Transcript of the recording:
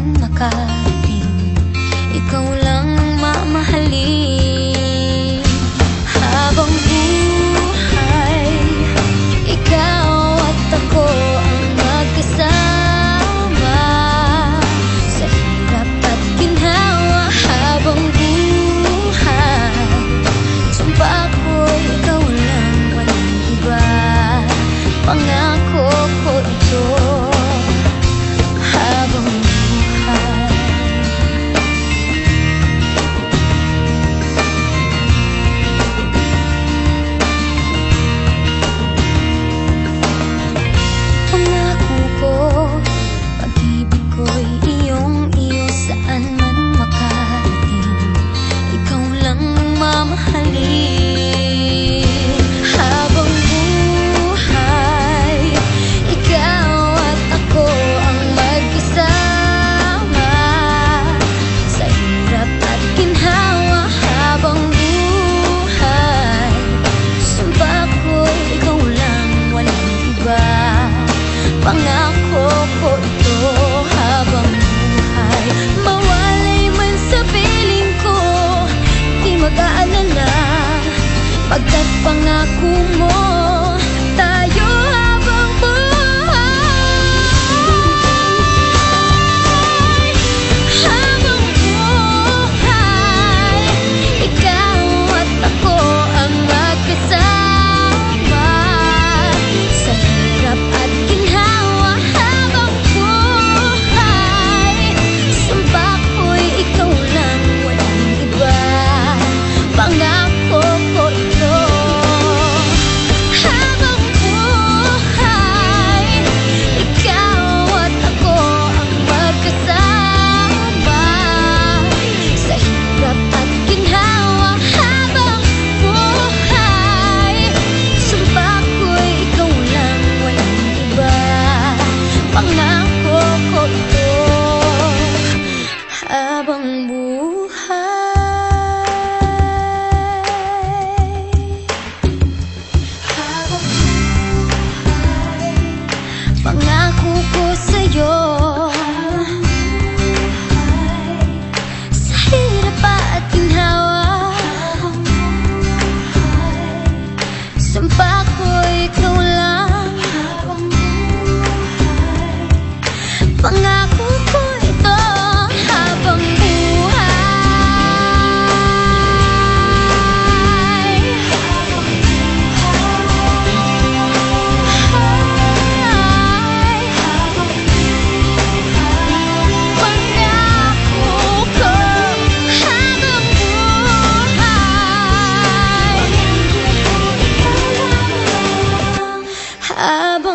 man makarating, ikaw lang ang mamahalin. Habang buhay, ikaw at ako ang magkasama sa hirap at ginhawa. Habang buhay, sumpa ko'y ikaw lang, walang iba. Pangako ko ito. Habang buhay, pangako ko, pag-ibig ko'y iyong-iyo saan man makarating, ikaw lang ang mamahalin. Habang buhay, ikaw at ako ang magkasama sa hirap at ginhawa. Habang buhay, sumpa ko'y ikaw lang, walang iba. Pangako ko ito. Habang buhay, mawalay man sa piling ko, di mag-aalala, pagkat pangako mo tayo. Habang buhay, habang buhay, ikaw at ako ang magkasama sa hirap at ginhawa. Habang buhay, sumpa ko'y ikaw lang, walang iba. Pangako ko ito. Habang buhay, ikaw at ako ang magkasama sa hirap at ginhawa. Habang buhay, sumpa ko'y ikaw lang, walang iba. Pangako ko ito. Habang buhay, habang buhay, pangako ko sa'yo, sa hirap at ginhawa. Sumpa ko'y ikaw lang, pangako ko ito. Habang buhay, pangako ko. Habang buhay, habang